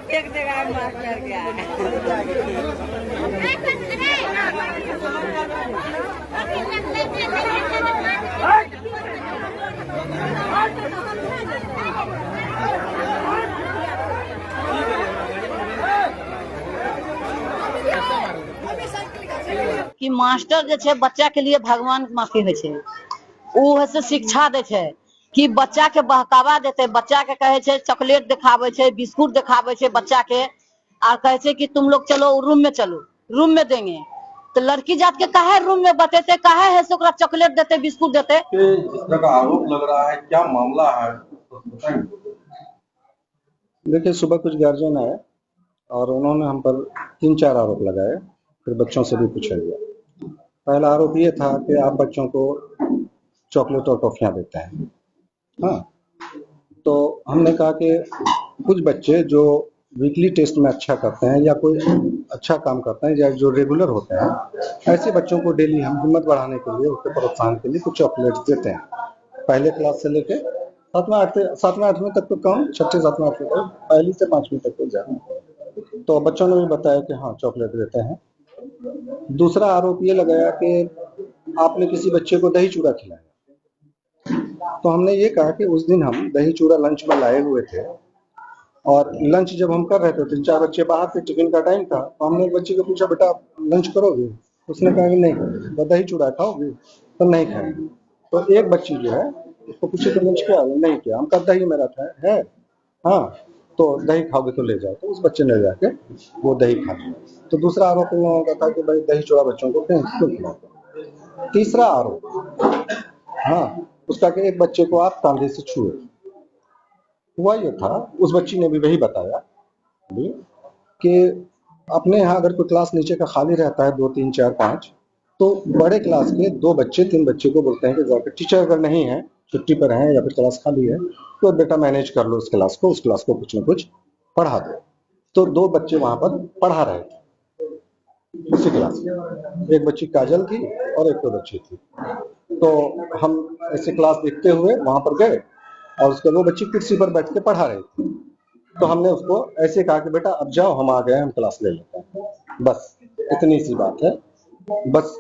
फेंक देगा मास्टर क्या कि मास्टर जे छै बच्चा के लिए भगवान माफी होइ छै, उ से शिक्षा दे छै कि बच्चा के बहकावा देते, बच्चा के कहे छै चॉकलेट दिखावे छै, बिस्कुट दिखावे छै बच्चा के, और कहे छै कि तुम लोग चलो रूम में, चलो रूम में देंगे। तो लड़की जात के काहे रूम में बतेते, काहे है से ओकरा चॉकलेट देते, बिस्कुट देते। जिस तरह का आरोप लग रहा है, क्या मामला है? देखिए, सुबह कुछ गार्जियन आए और उन्होंने हम पर 3-4 आरोप लगाए, फिर बच्चों से भी पूछा गया। पहला आरोप ये था कि आप बच्चों को चॉकलेट और टॉफियां देते हैं। हाँ, तो हमने कहा कि कुछ बच्चे जो वीकली टेस्ट में अच्छा करते हैं या कोई अच्छा काम करते हैं या जो रेगुलर होते हैं, ऐसे बच्चों को डेली हम हिम्मत बढ़ाने के लिए, उसके प्रोत्साहन के लिए कुछ चॉकलेट्स देते हैं। पहले क्लास से लेके 7वें 8वें तक तो कम, 6ठे 7वें 8वें तक, पहली से 5वीं तक तो ज़्यादा। तो बच्चों ने भी बताया कि हाँ चॉकलेट देते हैं। दूसरा आरोप ये लगाया कि आपने किसी बच्चे को दही चूड़ा खिलाया। तो हमने ये कहा कि उस दिन हम दही चूड़ा लंच में लाए हुए थे और लंच जब हम कर रहे थे 3-4 बच्चे बाहर थे, टिफिन का टाइम था, तो हमने एक बच्चे को पूछा, बेटा आप लंच करोगे? उसने कहा कि नहीं। तो दही चूड़ा खाओगे? तो नहीं खाएंगे। तो एक बच्ची जो है उसको पूछे तो लंच किया? नहीं किया। हम कहा दही मेरा था है, हाँ तो दही खाओगे तो ले जाओ। तो उस बच्चे ने जाके वो दही खा लिया। तो दूसरा आरोप इन लोगों का था कि भाई दही चूड़ा बच्चों को क्यों खिलाते। तीसरा आरोप हाँ उसका कि एक बच्चे को आप कंधे से छुए। हुआ ये था, उस बच्ची ने भी वही बताया कि अपने यहाँ अगर कोई क्लास नीचे का खाली रहता है 2, 3, 4, 5, तो बड़े क्लास के 2 बच्चे 3 बच्चे को बोलते हैं कि जाकर, टीचर अगर नहीं है, छुट्टी पर है या फिर क्लास खाली है, तो बेटा मैनेज कर लो उस क्लास को कुछ न कुछ पढ़ा दो। तो 2 बच्चे वहां पर पढ़ा रहे थे उसी क्लास में, एक बच्ची काजल थी और एक तो बच्ची थी। तो हम ऐसे क्लास देखते हुए वहां पर गए और उसके 2 बच्ची कुर्सी पर बैठ के पढ़ा रहे थे। तो हमने उसको ऐसे कहा कि बेटा अब जाओ, हम आ गए, हम क्लास ले लेते हैं। बस इतनी सी बात है, बस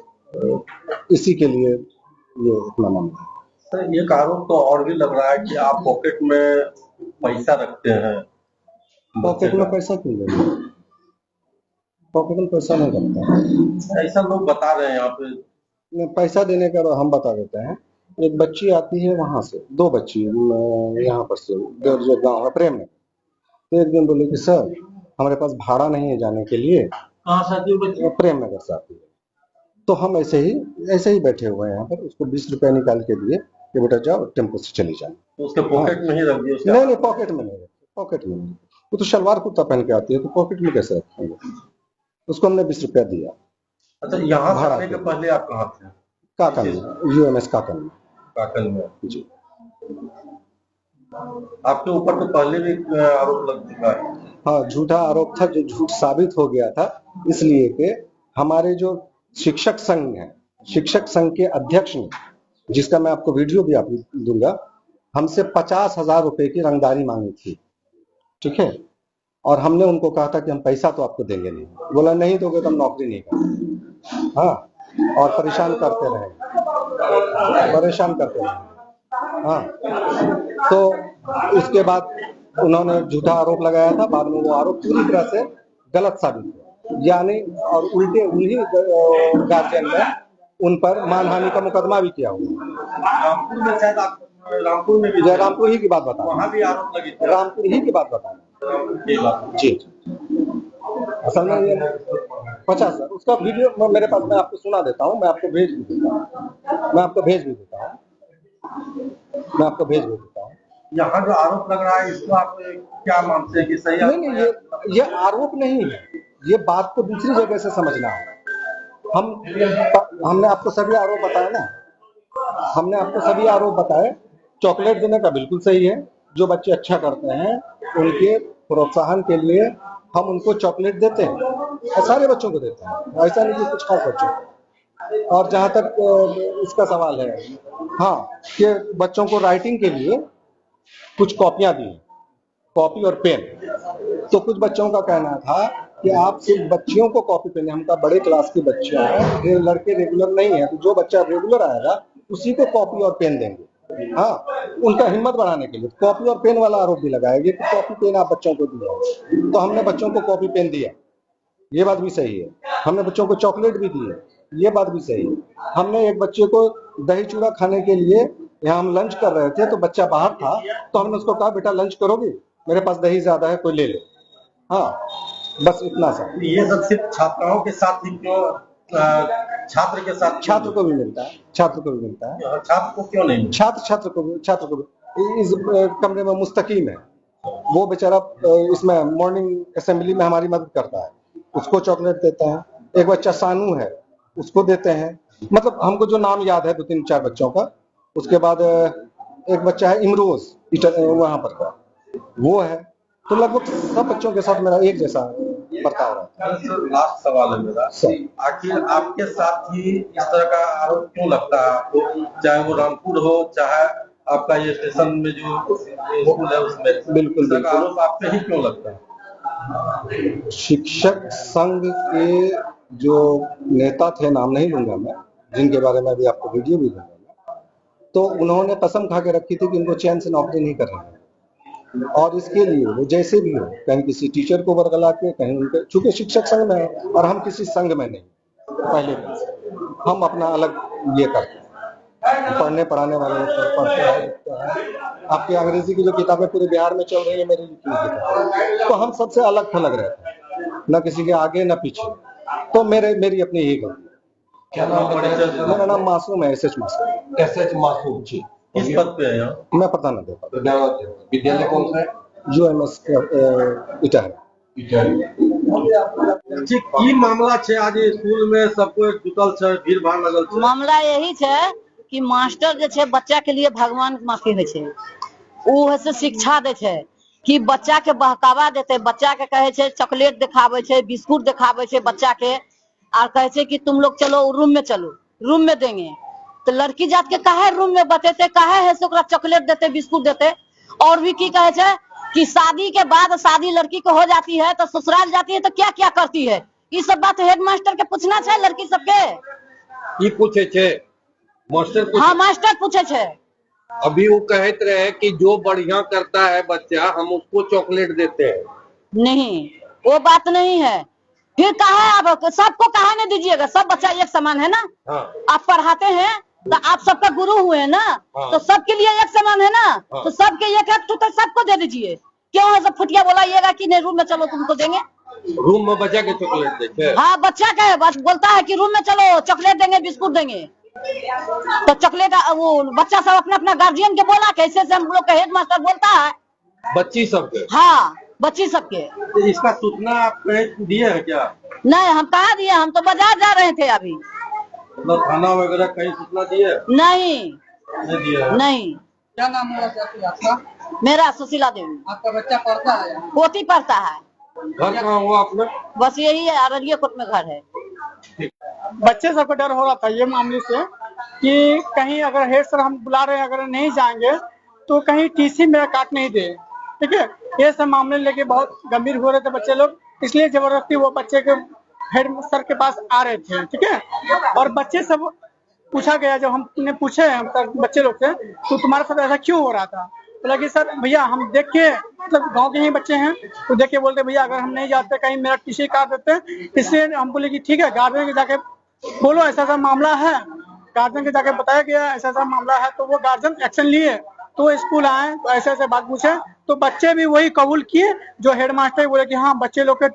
इसी के लिए ये इतना मामला है। सर, ये आरोप तो और भी लग रहा है कि आप पॉकेट में पैसा रखते हैं। पॉकेट में पैसा क्यों लेंगे? पॉकेट में पैसा नहीं रखता। ऐसा लोग बता रहे हैं यहाँ पे। पैसा देने का हम बता देते हैं। एक बच्ची आती है वहां से, 2 बच्ची यहाँ पर से जो गाँव है प्रेम में, तो एक दिन बोले कि सर हमारे पास भाड़ा नहीं है जाने के लिए। कहाँ से आती है बच्ची? प्रेम नगर से आती है। तो हम ऐसे ही बैठे हुए हैं यहाँ पर, उसको 20 रुपए निकाल के दिए कि बेटा जाओ टेम्पो से चली जाए। तो उसके पॉकेट में ही रख दिया? नहीं, पॉकेट में नहीं, पॉकेट में नहीं। वो तो शलवार कुर्ता पहन के आती है, तो पॉकेट में कैसे रखेंगे? उसको हमने 20 रुपया दिया। अच्छा, यहाँ से आने के पहले आप कहाँ थे? काकल में, UMS काकल में। काकल में जी। आपके ऊपर तो पहले भी आरोप लग चुका है। हाँ, झूठा आरोप था जो झूठ साबित हो गया था, इसलिए कि हमारे जो शिक्षक संघ है, शिक्षक संघ के अध्यक्ष ने, जिसका मैं आपको वीडियो भी आपको दूंगा, हमसे 50,000 रुपए की रंगदारी मांगी थी। ठीक है, और हमने उनको कहा था कि हम पैसा तो आपको देंगे नहीं। बोला नहीं दोगे तो हम नौकरी नहीं करेंगे। हाँ, और परेशान करते रहे। हाँ, तो उसके बाद उन्होंने झूठा आरोप लगाया था। बाद में वो आरोप पूरी तरह से गलत साबित हुआ, यानी और उल्टे उन्हीं गार्जियन ने उन पर मानहानि का मुकदमा भी किया हुआ। रामपुर में शायद आप, रामपुर में भी, रामपुर ही की बात बता, वहाँ भी आरोप लगी थी। रामपुर ही की बात बता जी। असल में ये 50,000 उसका वीडियो मेरे पास, मैं आपको सुना देता हूँ, मैं आपको भेज भी देता हूँ। यहाँ जो आरोप लग रहा है, इसको आप क्या मानते हैं कि सही? नहीं, ये आरोप नहीं है, ये बात को दूसरी जगह से समझना है। हमने आपको सभी आरोप बताए ना, हमने आपको सभी आरोप बताए। चॉकलेट देने का बिल्कुल सही है, जो बच्चे अच्छा करते हैं उनके प्रोत्साहन के लिए हम उनको चॉकलेट देते हैं, और सारे बच्चों को देते हैं, ऐसा नहीं कि कुछ खास बच्चों को। और जहाँ तक इसका सवाल है, हाँ, कि बच्चों को राइटिंग के लिए कुछ कॉपियां दी, कॉपी और पेन। तो कुछ बच्चों का कहना था कि आप सिर्फ बच्चियों को कॉपी पेन, हमका बड़े क्लास के बच्चे हैं, ये लड़के रेगुलर नहीं है, तो जो बच्चा रेगुलर आएगा उसी को कॉपी और पेन देंगे। हाँ, उनका हिम्मत बढ़ाने के लिए कॉपी और पेन वाला आरोप भी लगाया गया कि कॉपी पेन आप बच्चों को दिया। तो हमने बच्चों को कॉपी पेन दिया, ये बात भी सही है। हमने बच्चों को चॉकलेट भी दी है, ये बात भी सही है। हमने एक बच्चे को दही चूड़ा खाने के लिए, यहाँ हम लंच कर रहे थे तो बच्चा बाहर था, तो हमने उसको कहा बेटा लंच करोगे, मेरे पास दही ज्यादा है कोई ले ले। हाँ, बस इतना सा। ये सब सिर्फ छात्राओं के साथ ही क्यों, छात्र के साथ? छात्र को भी मिलता है, छात्र को भी मिलता है। छात्र को क्यों नहीं? छात्र को भी इस कमरे में मुस्तकीम है, वो बेचारा इसमें मॉर्निंग असेंबली में हमारी मदद करता है, उसको चॉकलेट देते हैं। एक बच्चा सानू है, उसको देते हैं। मतलब हमको जो नाम याद है 2-3-4 बच्चों का। उसके बाद एक बच्चा है इमरोज, वहां पर का वो है। तो लगभग सब बच्चों के साथ मेरा एक जैसा बर्ताव रहता है। लास्ट सवाल है मेरा, आखिर आपके साथ ही इस तरह का आरोप क्यों लगता है आपको? चाहे वो रामपुर हो, चाहे आपका ये स्टेशन में जो स्कूल है उसमें, बिल्कुल आरोप आप पे ही क्यों लगता है? शिक्षक संघ के जो नेता थे, नाम नहीं लूंगा मैं, जिनके बारे में अभी आपको वीडियो भी दूंगा, तो उन्होंने कसम खा के रखी थी कि उनको चैन से नौकरी नहीं करनी है। और इसके लिए वो जैसे भी हो, कहीं किसी टीचर को बरगला के, कहीं उनके, चूंकि शिक्षक संघ में है और हम किसी संघ में नहीं, पहले हम अपना अलग ये करते हैं, पढ़ने पढ़ाने वाले पढ़ते हैं। आपकी अंग्रेजी की जो किताबें पूरे बिहार में चल रही है, मेरी लिखी हुई किताब, तो हम सबसे अलग थलग रहते हैं, न किसी के आगे न पीछे। तो मेरी अपनी यही गलती। क्या नाम? मेरा नाम मासूम है, एसएच मासूम। एसएच मासूम जी, किस पद पे है यहाँ? मैं प्रधानाध्यापक। विद्यालय कौन सा है? UMS इटाह। की मामला छे आज स्कूल में सबको जुटल छे, भीड़ भाड़ लगल छे? मामला यही छे कि मास्टर जे छे बच्चा के लिए भगवान माफी है छे, उ है से शिक्षा दे छे कि बच्चा के बहकावा देते, बच्चा के कहे छे चॉकलेट दिखावे छे, बिस्कुट दिखावे छे बच्चा के, और कहे छे कि तुम लोग चलो रूम में, चलो रूम में देंगे। तो लड़की जात के काहे रूम में बतेते, काहे है से ओकरा चॉकलेट देते, बिस्कुट देते। और भी की कहे छे कि शादी के बाद, शादी लड़की को हो जाती है तो ससुराल जाती है तो क्या क्या करती है, ये सब बात हेडमास्टर के पूछना छे लड़की सबके। ये पूछे छे मास्टर? हाँ, मास्टर पूछे छे। अभी वो कहते रहे कि जो बढ़िया करता है बच्चा हम उसको चॉकलेट देते हैं। नहीं, वो बात नहीं है। फिर कहा आप सबको कहा नहीं दीजिएगा, सब बच्चा एक समान है ना। हाँ। आप पढ़ाते हैं तो आप सबका गुरु हुए ना। हाँ। तो सबके लिए एक समान है ना। हाँ। तो सबके एक एक टूटर सबको दे दीजिए। क्यों है सब फुटिया बोलाइएगा कि नहीं रूम में चलो तुमको देंगे। रूम में बच्चा के चॉकलेट देते? हाँ, बच्चा का है, बस बोलता है कि रूम में चलो चॉकलेट देंगे, बिस्कुट देंगे। तो चॉकलेट वो बच्चा सब अपना अपना गार्जियन के बोला, कैसे से हम लोग का हेड मास्टर बोलता है बच्ची सबके? हाँ, बच्ची सबके। तो इसका सूचना आप कहीं दिए है क्या? नहीं, हम कहाँ दिए, हम तो बाजार जा रहे थे अभी। मतलब थाना वगैरह कहीं सूचना दिए? नहीं दिए है। नहीं। क्या नाम है आपका? मेरा सुशीला देवी। आपका बच्चा पढ़ता है? पोती पढ़ता है। घर कहाँ हुआ आपने? बस यही है, अररिया कोट में घर है। बच्चे सबको डर हो रहा था ये मामले से कि कहीं अगर हेड सर हम बुला रहे हैं, अगर नहीं जाएंगे तो कहीं टीसी मेरा काट नहीं दे। ठीक है, ये सब मामले लेके बहुत गंभीर हो रहे थे बच्चे लोग, इसलिए जबरदस्ती वो बच्चे के हेड सर के पास आ रहे थे। ठीक है, और बच्चे सब पूछा गया, जब हमने पूछे बच्चे लोग से तो तुम्हारे साथ ऐसा क्यों हो रहा था, बोला कि सर भैया हम देख के, मतलब गाँव के ही बच्चे हैं, तो देख के बोलते भैया अगर हम नहीं जाते कहीं मेरा टीसी काट देते। इसलिए हम बोले कि ठीक है, गार्जियन के जाके बोलो ऐसा ऐसा मामला है। गार्जियन के जाके बताया गया ऐसा ऐसा मामला है, तो वो गार्जियन एक्शन लिए, तो स्कूल आए तो ऐसे ऐसे बात पूछे, तो बच्चे भी वही कबूल किए जो हेडमास्टर बोले कि हाँ बच्चे लोग के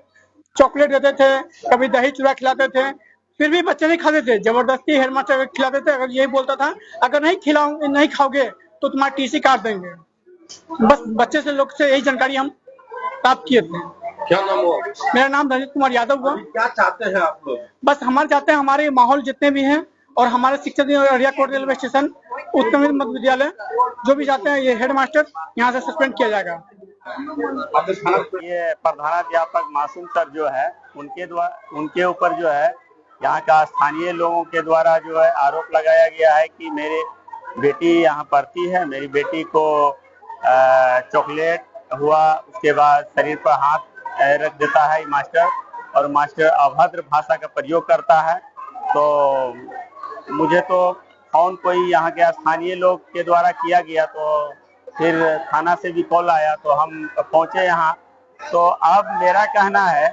चॉकलेट देते थे, कभी दही चूड़ा खिलाते थे, फिर भी बच्चे नहीं खाते थे, जबरदस्ती हेडमास्टर खिलाते थे। अगर यही बोलता था अगर नहीं खाओगे तो तुम्हारा टीसी काट देंगे। बस बच्चे से लोग से यही जानकारी हम प्राप्त किए थे। क्या नाम हुआ? मेरा नाम रंजित कुमार यादव हुआ। क्या चाहते हैं आप लोग? बस हमारे चाहते हैं हमारे माहौल जितने भी हैं और हमारे शिक्षक अररिया कोट रेलवे स्टेशन, उत्तम मध्य विद्यालय, जो भी जाते हैं ये हेडमास्टर यहाँ से सस्पेंड किया जाएगा। ये प्रधानाध्यापक मासूम सर जो है उनके ऊपर जो है यहाँ का स्थानीय लोगों के द्वारा जो है आरोप लगाया गया है कि मेरे बेटी यहाँ पढ़ती है, मेरी बेटी को चॉकलेट हुआ, उसके बाद शरीर पर हाथ रख देता है मास्टर, और मास्टर अभद्र भाषा का प्रयोग करता है। तो मुझे तो फोन कोई यहाँ के स्थानीय लोग के द्वारा किया गया, तो फिर थाना से भी कॉल आया, तो हम पहुंचे यहाँ। तो अब मेरा कहना है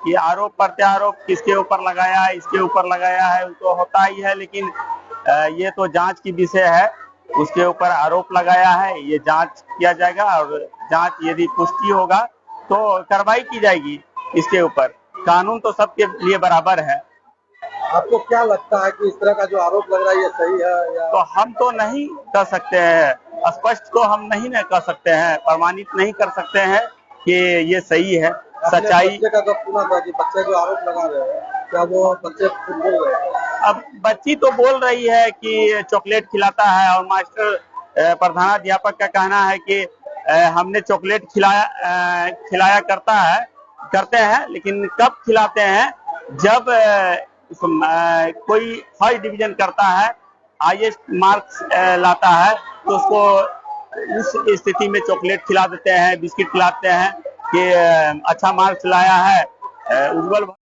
कि आरोप प्रत्यारोप किसके ऊपर लगाया है, इसके ऊपर लगाया है, तो होता ही है, लेकिन ये तो जांच की विषय है। उसके ऊपर आरोप लगाया है, ये जांच किया जाएगा, और जांच यदि पुष्टि होगा तो कार्रवाई की जाएगी इसके ऊपर। कानून तो सबके लिए बराबर है। आपको क्या लगता है कि इस तरह का जो आरोप लग रहा है ये सही है या? तो हम तो नहीं कर सकते हैं, स्पष्ट तो हम नहीं न कर सकते हैं, प्रमाणित नहीं कर सकते हैं कि ये सही है। सच्चाई बच्चे का जब सुना था कि बच्चे जो आरोप लगा रहे हैं, क्या वो बच्चे खुद बोल रहे हैं? अब बच्ची तो बोल रही है कि चॉकलेट खिलाता है, और मास्टर प्रधानाध्यापक का कहना है कि हमने चॉकलेट खिलाया करते हैं, लेकिन कब खिलाते हैं, जब कोई फर्स्ट डिवीजन करता है, हाईएस्ट मार्क्स लाता है, तो उसको उस स्थिति में चॉकलेट खिला देते हैं, बिस्किट खिलाते हैं कि अच्छा मार्क्स लाया है, उज्जवल